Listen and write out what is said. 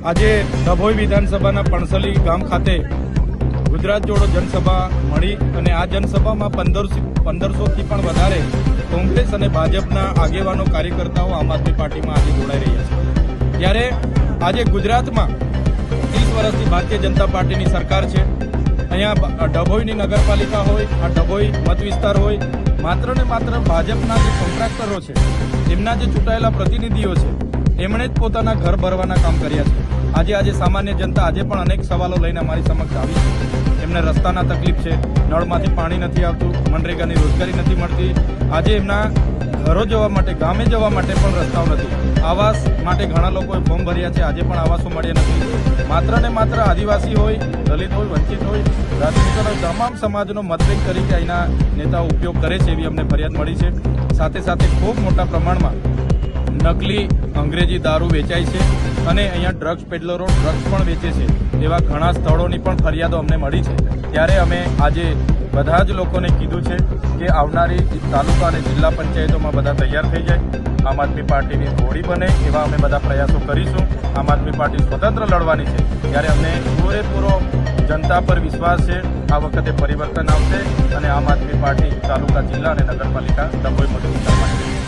આજે ડભોઈ વિધાનસભાના પણસલી ગામ ખાતે ગુજરાત જોડો જનસભા મળી અને આ જનસભામાં 1500થી પણ વધારે કોંગ્રેસ અને ભાજપના આગેવાનો કાર્યકર્તાઓ આમ આદમી પાર્ટીમાં આજે જોડાઈ રહ્યા છે। ત્યારે આજે ગુજરાતમાં 30 વર્ષથી ભારતીય જનતા પાર્ટીની સરકાર છે। અહીંયા ડભોઈની નગરપાલિકા હોય, આ ડભોઈ મત વિસ્તાર હોય, માત્ર ને માત્ર ભાજપના જે કોન્ટ્રાક્ટરો છે, એમના જે ચૂંટાયેલા પ્રતિનિધિઓ છે, એમણે જ પોતાના ઘર ભરવાના કામ કર્યા છે। આજે સામાન્ય જનતા આજે પણ અનેક સવાલો લઈને અમારી સમક્ષ આવી છે। એમને રસ્તાના તકલીફ છે, નળમાંથી પાણી નથી આવતું, મનરેગાની રોજગારી નથી મળતી, આજે એમના ઘરો જવા માટે, ગામે જવા માટે પણ રસ્તાઓ નથી, આવાસ માટે ઘણા લોકોએ ફોર્મ ભર્યા છે, આજે પણ આવાસો મળ્યા નથી। માત્ર ને માત્ર આદિવાસી હોય, દલિત હોય, વંચિત હોય, રાજપૂતોના તમામ સમાજનો મતભેદ તરીકે અહીંના નેતાઓ ઉપયોગ કરે છે એવી અમને ફરિયાદ મળી છે। સાથે સાથે ખૂબ મોટા પ્રમાણમાં નકલી અંગ્રેજી દારૂ વેચાય છે અને અહીંયા ડ્રગ્સ પેડલરો ડ્રગ્સ પણ વેચે છે એવા ઘણા સ્થળોની પણ ફરિયાદો અમને મળી છે। ત્યારે અમે આજે બધા જ લોકોને કીધું છે કે આવનારી તાલુકા અને જિલ્લા પંચાયતોમાં બધા તૈયાર થઈ જાય, આમ આદમી પાર્ટીની જોડી બને એવા અમે બધા પ્રયાસો કરીશું। આમ આદમી પાર્ટી સ્વતંત્ર લડવાની છે ત્યારે અમને પૂરેપૂરો જનતા પર વિશ્વાસ છે। આ વખતે પરિવર્તન આવશે અને આમ આદમી પાર્ટી તાલુકા, જિલ્લા અને નગરપાલિકા ડભોઈ મત વિસ્તારમાં છે।